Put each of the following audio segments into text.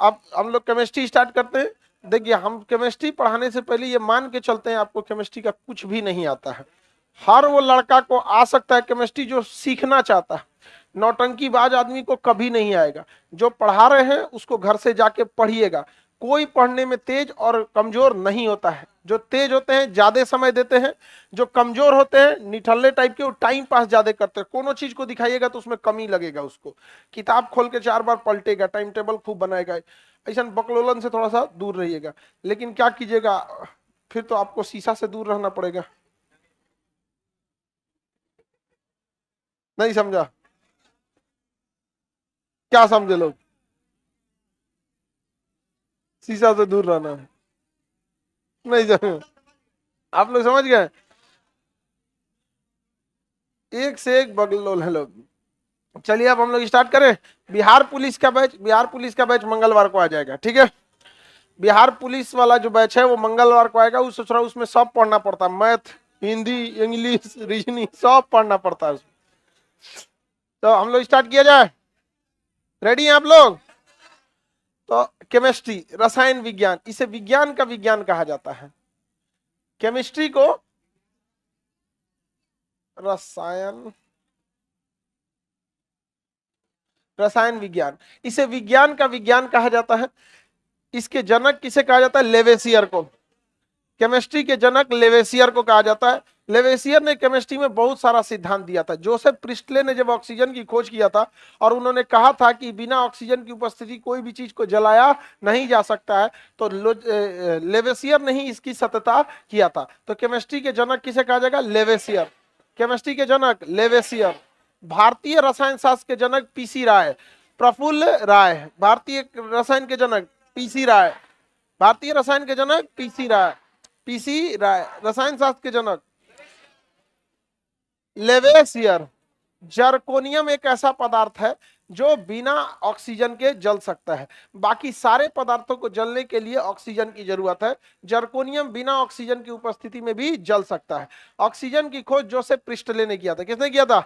अब हम लोग केमिस्ट्री स्टार्ट करते हैं। देखिए, हम केमिस्ट्री पढ़ाने से पहले ये मान के चलते हैं आपको केमिस्ट्री का कुछ भी नहीं आता है। हर वो लड़का को आ सकता है केमिस्ट्री जो सीखना चाहता है। नौटंकीबाज आदमी को कभी नहीं आएगा। जो पढ़ा रहे हैं उसको घर से जाके पढ़िएगा। कोई पढ़ने में तेज और कमजोर नहीं होता है। जो तेज होते हैं ज्यादा समय देते हैं, जो कमजोर होते हैं निठल्ले टाइप के, वो टाइम पास ज्यादा करते हैं। कोनो चीज को दिखाइएगा तो उसमें कमी लगेगा, उसको किताब खोल के 4 बार पलटेगा, टाइम टेबल खूब बनाएगा। ऐसा बकलोलन से थोड़ा सा दूर रहिएगा। लेकिन क्या कीजिएगा, फिर तो आपको शीशा से दूर रहना पड़ेगा। नहीं समझा? क्या समझे लोग? शीशा से दूर रहना है? नहीं समझे? आप लोग समझ गए? एक से एक बगलोल है लोग। चलिए अब हम लोग स्टार्ट करें। बिहार पुलिस का बैच मंगलवार को आ जाएगा, ठीक है? बिहार पुलिस वाला जो बैच है वो मंगलवार को आएगा। उस सोच रहा हूँ उसमें सब पढ़ना पड़ता है, मैथ, हिंदी, इंग्लिश, रीजनिंग सब पढ़ना पड़ता है उसमें। तो हम लोग स्टार्ट किया जाए? रेडी हैं आप लोग? तो केमिस्ट्री, रसायन विज्ञान, इसे विज्ञान का विज्ञान कहा जाता है। केमिस्ट्री को रसायन रसायन विज्ञान, इसे विज्ञान का विज्ञान कहा जाता है। इसके जनक किसे कहा जाता है? लेवेसियर को। केमिस्ट्री के जनक लेवेसियर को कहा जाता है। लेवेसियर ने केमिस्ट्री में बहुत सारा सिद्धांत दिया था। जोसेफ प्रिस्टले ने जब ऑक्सीजन की खोज किया था और उन्होंने कहा था कि बिना ऑक्सीजन की उपस्थिति कोई भी चीज को जलाया नहीं जा सकता है, तो लेवेसियर ने ही इसकी सत्यता किया था। तो केमिस्ट्री के जनक किसे कहा जाएगा? लेवेसियर। केमिस्ट्री के जनक लेवेसियर। भारतीय रसायन शास्त्र के जनक पीसी राय, प्रफुल्ल राय। भारतीय रसायन के जनक पीसी राय। भारतीय रसायन के जनक पीसी राय। पीसी राय। रसायन शास्त्र के जनक लेवेसियर। जर्कोनियम एक ऐसा पदार्थ है जो बिना ऑक्सीजन के जल सकता है। बाकी सारे पदार्थों को जलने के लिए ऑक्सीजन की जरूरत है। जर्कोनियम बिना ऑक्सीजन की उपस्थिति में भी जल सकता है। ऑक्सीजन की खोज जोसेफ प्रिस्टले ने किया था। किसने किया था?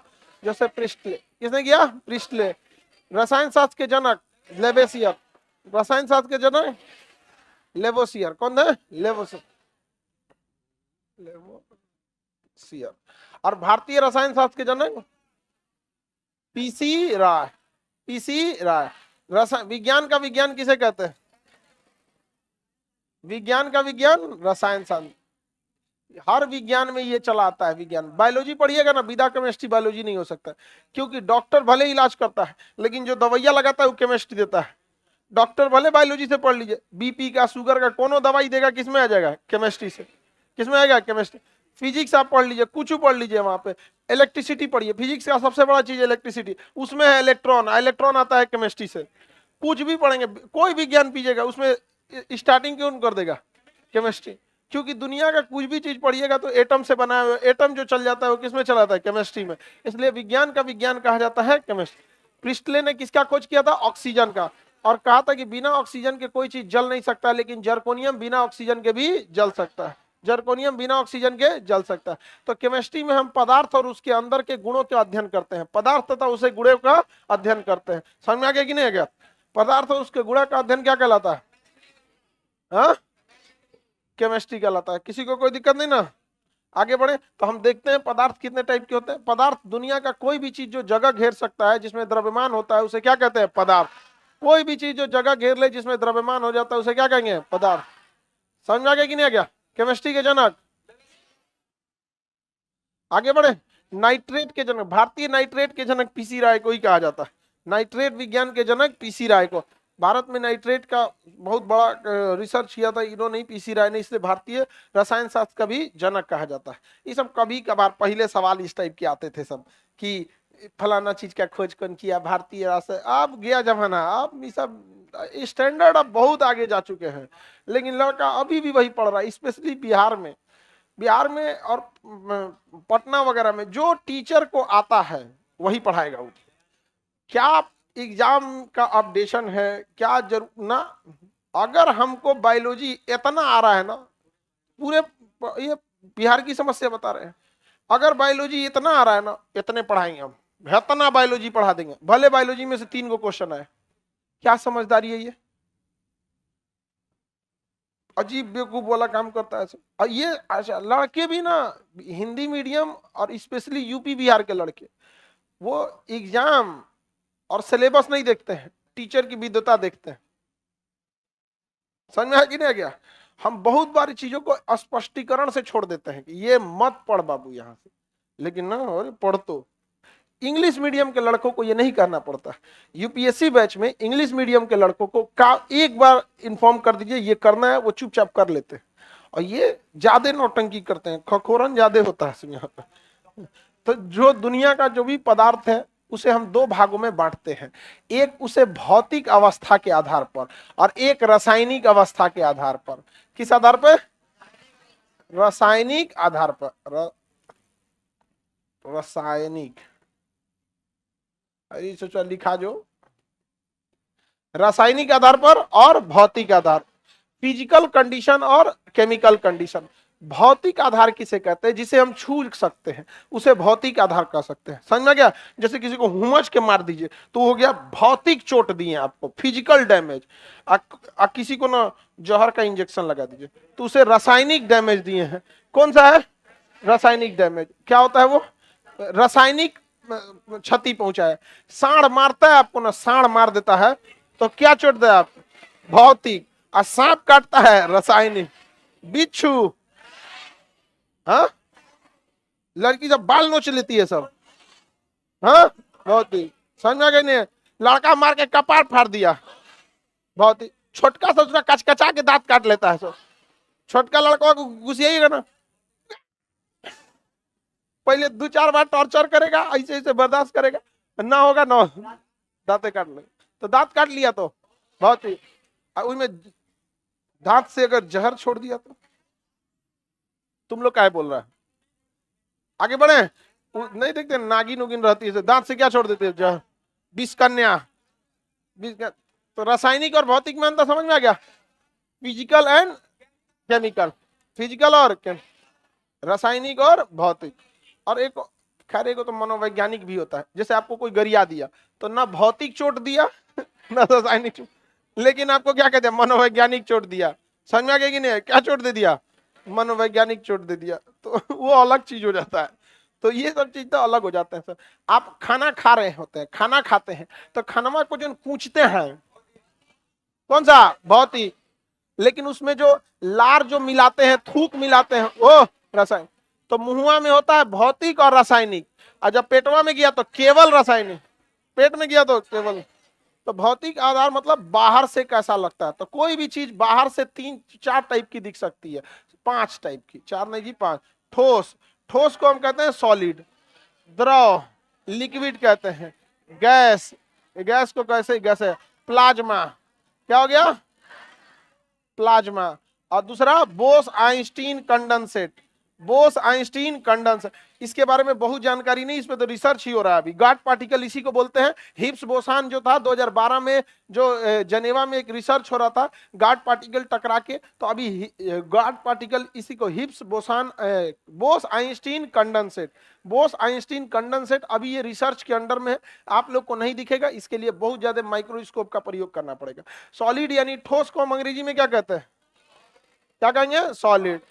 Joseph Presley. किसने किया? प्रिस्टले। रसायन शास्त्र के जनक लेवेसियर। रसायन शास्त्र के जनक लेवोसियर। कौन है? लेवोसियर। लेवोसियर। और भारतीय रसायन शास्त्र के जनक पीसी राय। पीसी राय। विज्ञान का विज्ञान किसे कहते हैं? विज्ञान का विज्ञान रसायन शास्त्र। हर विज्ञान में ये चला आता है। विज्ञान, बायोलॉजी पढ़िएगा ना, विदा केमिस्ट्री बायोलॉजी नहीं हो सकता। क्योंकि डॉक्टर भले इलाज करता है लेकिन जो दवाइयां लगाता है वो केमिस्ट्री देता है। डॉक्टर भले बायोलॉजी से पढ़ लीजिए, बीपी का, शुगर का कोनो दवाई देगा किसमें आ जाएगा? केमिस्ट्री से। किसमें आएगा? केमिस्ट्री। फिजिक्स आप पढ़ लीजिए, कुछ पढ़ लीजिए, वहां पे इलेक्ट्रिसिटी पढ़िए। फिजिक्स का सबसे बड़ा चीज इलेक्ट्रिसिटी, उसमें है इलेक्ट्रॉन। इलेक्ट्रॉन आता है केमिस्ट्री से। कुछ भी पढ़ेंगे, कोई विज्ञान पीजिएगा उसमें स्टार्टिंग क्यों कर देगा? केमिस्ट्री। क्योंकि दुनिया का कुछ भी चीज पढ़िएगा तो एटम से बना हुआ। एटम जो चल जाता है वो किसमें चला जाता है? केमिस्ट्री में। इसलिए विज्ञान का विज्ञान कहा जाता है केमिस्ट्री। प्रिस्टले ने किसका खोज किया था? ऑक्सीजन का। और कहा था कि बिना ऑक्सीजन के कोई चीज जल नहीं सकता, लेकिन जर्कोनियम बिना ऑक्सीजन के भी जल सकता है। जर्कोनियम बिना ऑक्सीजन के जल सकता है। तो केमिस्ट्री में हम पदार्थ और उसके अंदर के गुणों का अध्ययन करते हैं। पदार्थ तथा उसे गुणों का अध्ययन करते हैं। समझ में आ गया कि नहीं आ गया? पदार्थ और उसके गुणों का अध्ययन क्या कहलाता है? हाँ, केमिस्ट्री कहलाता है। किसी को कोई दिक्कत नहीं ना? आगे बढ़े तो हम देखते हैं पदार्थ कितने टाइप के होते हैं। पदार्थ दुनिया का कोई भी चीज जो जगह घेर सकता है, जिसमें द्रव्यमान होता है, उसे क्या कहते हैं? पदार्थ। कोई भी चीज जो जगह घेर ले जिसमें द्रव्यमान हो जाता है उसे क्या कहेंगे? पदार्थ। समझ में आ गया कि नहीं आ गया? केमिस्ट्री के जनक। आगे बढ़े। नाइट्रेट के जनक, भारतीय नाइट्रेट के जनक पीसी राय को ही कहा जाता है। नाइट्रेट विज्ञान के जनक पीसी राय को। भारत में नाइट्रेट का बहुत बड़ा रिसर्च किया था इन्होंने ही, पीसी राय ने, इसलिए भारतीय रसायन शास्त्र का भी जनक कहा जाता है। ये सब कभी कभार पहले सवाल इस टाइप के आते थे सब कि फलाना चीज का खोज कौन किया? भारतीय रसायन। अब गया जमाना, अब ये सब स्टैंडर्ड अब बहुत आगे जा चुके हैं। लेकिन लड़का अभी भी वही पढ़ रहा है, स्पेशली बिहार में। बिहार में और पटना वगैरह में जो टीचर को आता है वही पढ़ाएगा वो। क्या एग्जाम का अपडेशन है? क्या जरूर ना। अगर हमको बायोलॉजी इतना आ रहा है ना, पूरे ये बिहार की समस्या बता रहे हैं, अगर बायोलॉजी इतना आ रहा है ना, इतने पढ़ाएंगे हम, इतना बायोलॉजी पढ़ा देंगे, भले बायोलॉजी में से 3 गो क्वेश्चन आए। क्या समझदारी है ये? अजीब बेवकूफ वाला काम करता है सब। और ये अच्छा लड़के भी ना, हिंदी मीडियम और स्पेशली यूपी बिहार के लड़के, वो एग्जाम और सिलेबस नहीं देखते हैं, टीचर की विद्वता देखते हैं। समझ में है कि नहीं गया? हम बहुत बारी चीजों को स्पष्टीकरण से छोड़ देते हैं कि ये मत पढ़ बाबू यहां से, लेकिन ना और पढ़ तो। इंग्लिश मीडियम के लड़कों को ये नहीं करना पड़ता। यूपीएससी बैच में इंग्लिश मीडियम के लड़कों को एक बार इन्फॉर्म कर दीजिए ये करना है, वो चुपचाप कर लेते हैं। और ये ज्यादा नौटंकी करते हैं, खखोरन ज्यादा होता है यहाँ पे। तो जो दुनिया का जो भी पदार्थ है उसे हम दो भागों में बांटते हैं, एक उसे भौतिक अवस्था के आधार पर और एक रासायनिक अवस्था के आधार पर। किस आधार पर? रासायनिक आधार पर। रासायनिक, अरे सोचा लिखा जो, रासायनिक आधार पर और भौतिक आधार, फिजिकल कंडीशन और केमिकल कंडीशन। भौतिक आधार किसे कहते हैं? जिसे हम छू सकते हैं उसे भौतिक आधार कह सकते हैं। समझ में गया? जैसे किसी को हुमच के मार दीजिए तो हो गया भौतिक चोट दिए आपको, फिजिकल डैमेज। किसी को ना जहर का इंजेक्शन लगा दीजिए तो उसे रासायनिक डैमेज दिए हैं। कौन सा है? रासायनिक डैमेज। क्या होता है वो? रासायनिक क्षति पहुंचाए। सांड मारता है आपको ना, सांड मार देता है तो क्या चोट दे आप? भौतिक। और सांप काटता है, रासायनिक। बिच्छू, हाँ, लड़की जब बाल नोच लेती है सब, हाँ, भौतिक। समझ में गई? नहीं, लड़का मार के कपार फाड़ दिया, भौतिक। छोटका सा उसका कचकचा के दांत काट लेता है सब, छोटका लड़का को घुसिएगा ना, पहले 2-4 बार टॉर्चर करेगा, ऐसे ऐसे बर्दाश्त करेगा, ना होगा ना, दांते काट ले। तो दांत काट लिया तो भौतिक। उसमें दांत से अगर जहर छोड़ दिया तो तुम लोग क्या बोल रहा है? आगे बढ़े। नहीं देखते नागिन उगिन रहती है, दांत से क्या छोड़ देते हैं? जहर, विष कन्या। तो रासायनिक और भौतिक में अंतर समझ में आ गया? फिजिकल एंड केमिकल, फिजिकल और रासायनिक और भौतिक। और एक खैर एक तो मनोवैज्ञानिक भी होता है। जैसे आपको कोई गरिया दिया तो ना भौतिक चोट दिया ना रासायनिक चोट, लेकिन आपको क्या कहते हैं? मनोवैज्ञानिक चोट दिया। समझ में आ गया कि नहीं? क्या चोट दे दिया? मनोवैज्ञानिक चोट दे दिया, तो वो अलग चीज हो जाता है। तो ये सब चीज तो अलग हो जाते हैं सर। आप खाना खा रहे होते हैं, खाना खाते हैं तो खाना को जो कूचते हैं, कौन सा? भौतिक। लेकिन उसमें जो लार जो मिलाते हैं, थूक मिलाते हैं, वो रासायनिक। तो मुहुआ में होता है भौतिक और रासायनिक, और जब पेटवा में गया तो केवल रासायनिक, पेट में गया तो केवल। तो भौतिक आधार मतलब बाहर से कैसा लगता है। तो कोई भी चीज बाहर से 3-4 टाइप की दिख सकती है, 5 टाइप की, 4 नहीं जी 5। ठोस, ठोस को हम कहते हैं सॉलिड। द्रव, लिक्विड कहते हैं। गैस, गैस को कैसे? गैस है। प्लाज्मा, क्या हो गया? प्लाज्मा। और दूसरा Bose Einstein condensate, Bose Einstein condensate. इसके बारे में बहुत जानकारी नहीं, इसमें तो रिसर्च ही हो रहा है अभी। गाड पार्टिकल इसी को बोलते हैं। हिप्स बोसान जो था 2012 में, जो जनेवा में एक रिसर्च हो रहा था गाड पार्टिकल टकरा के, तो अभी गाड पार्टिकल इसी को हिप्स boson, Bose Einstein condensate, Bose Einstein condensate अभी ये रिसर्च के अंडर में है। आप लोग को नहीं दिखेगा, इसके लिए बहुत ज्यादा माइक्रोस्कोप का प्रयोग करना पड़ेगा। सॉलिड यानी ठोस को हम अंग्रेजी में क्या कहते हैं? क्या कहेंगे? सॉलिड।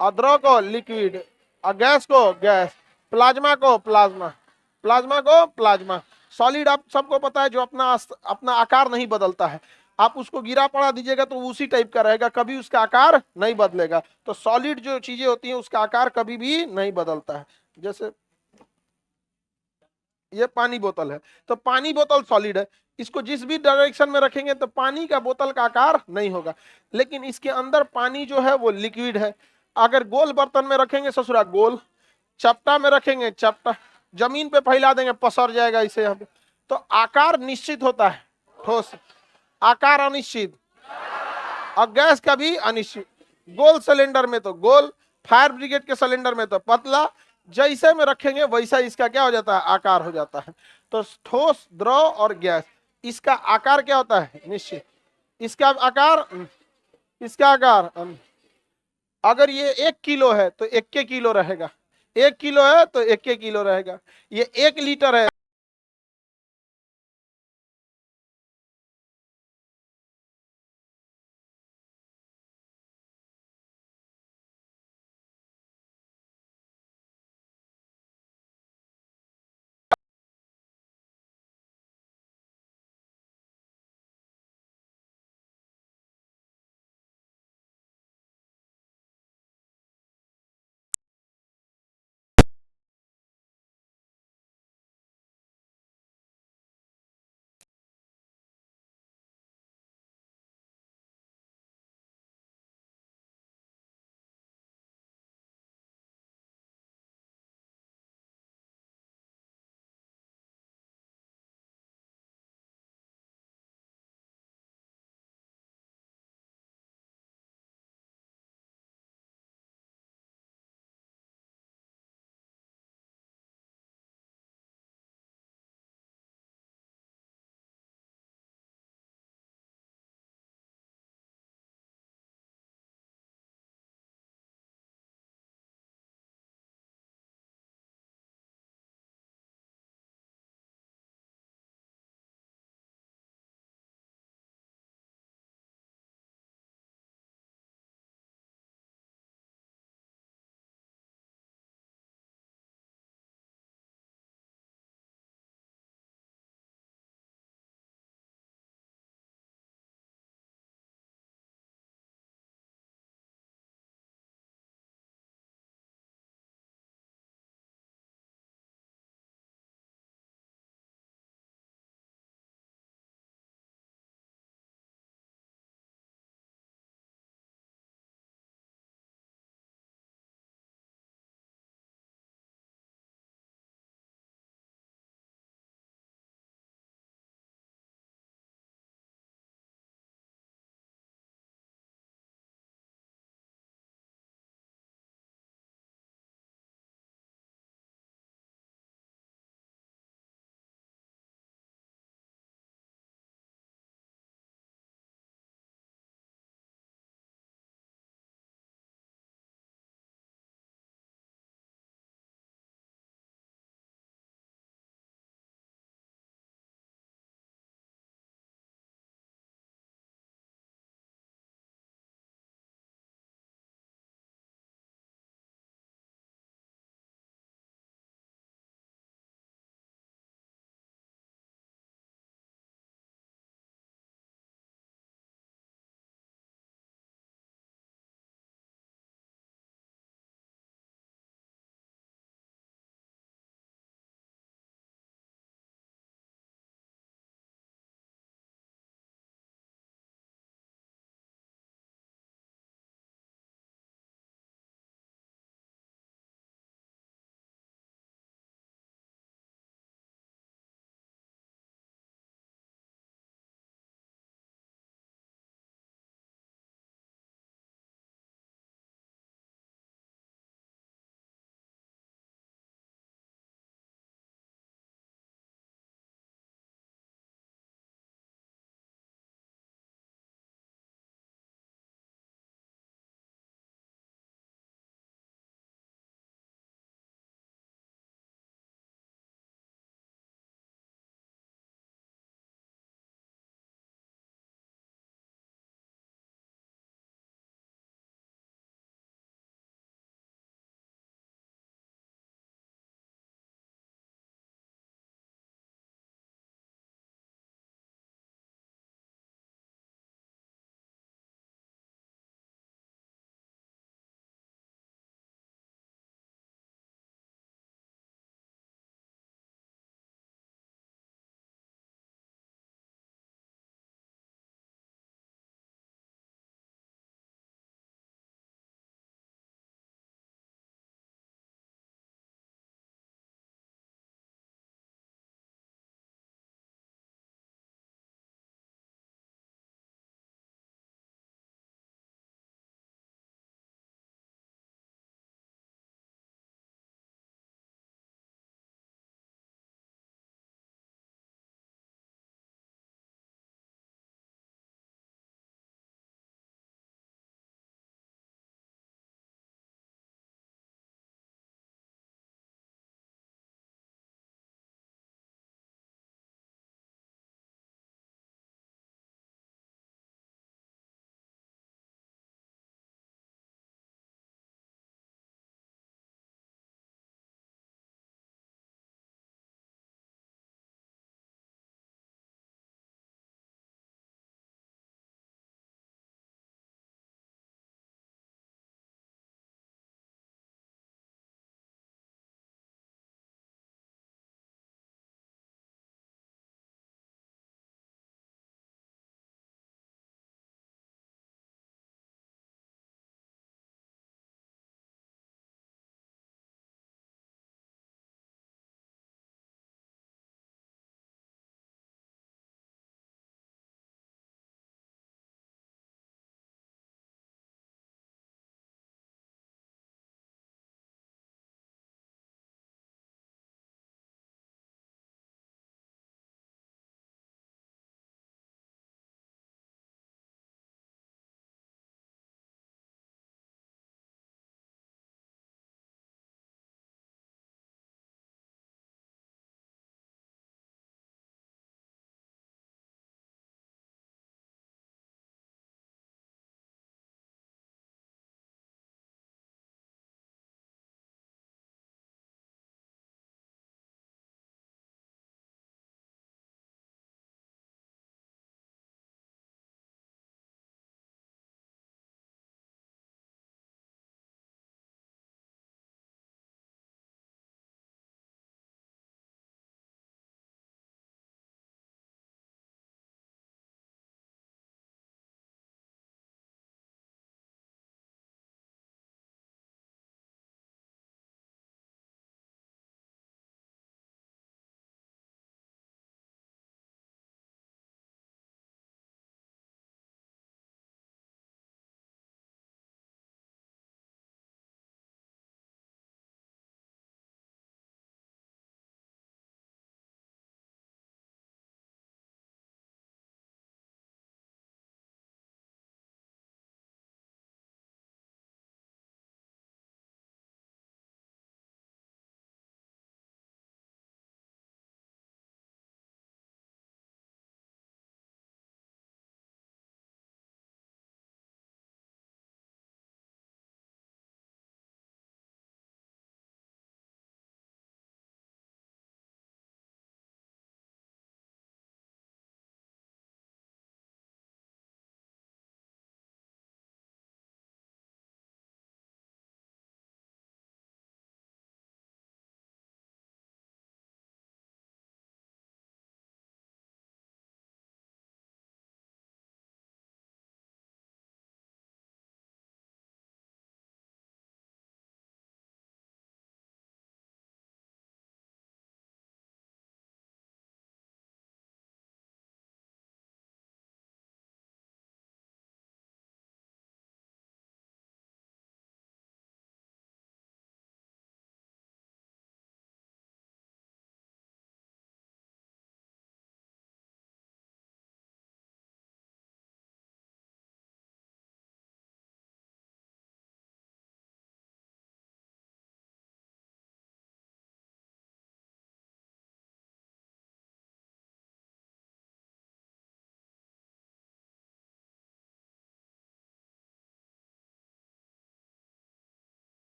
और द्रव को लिक्विड, और गैस को गैस, प्लाज्मा को प्लाज्मा, प्लाज्मा को प्लाज्मा। सॉलिड आप सबको पता है जो अपना आकार नहीं बदलता है। आप उसको गिरा पड़ा दीजिएगा तो उसी टाइप का रहेगा, कभी उसका आकार नहीं बदलेगा। तो सॉलिड जो चीजें होती हैं उसका आकार कभी भी नहीं बदलता है। जैसे ये पानी बोतल है, तो पानी बोतल सॉलिड है, इसको जिस भी डायरेक्शन में रखेंगे तो पानी का बोतल का आकार नहीं होगा। लेकिन इसके अंदर पानी जो है वो लिक्विड है। अगर गोल बर्तन में रखेंगे ससुरा गोल, चपटा में रखेंगे चपटा, जमीन पे फैला देंगे पसर जाएगा इसे यहाँ पे। तो आकार निश्चित होता है ठोस, आकार अनिश्चित, और गैस का भी अनिश्चित। गोल सिलेंडर में तो गोल, फायर ब्रिगेड के सिलेंडर में तो पतला, जैसे में रखेंगे वैसा इसका क्या हो जाता है? आकार हो जाता है। तो ठोस, द्रव और गैस, इसका आकार क्या होता है? निश्चित। इसका आकार, इसका आकार, अगर ये 1 किलो है तो 1 किलो रहेगा, 1 किलो है तो 1 किलो रहेगा। ये 1 लीटर है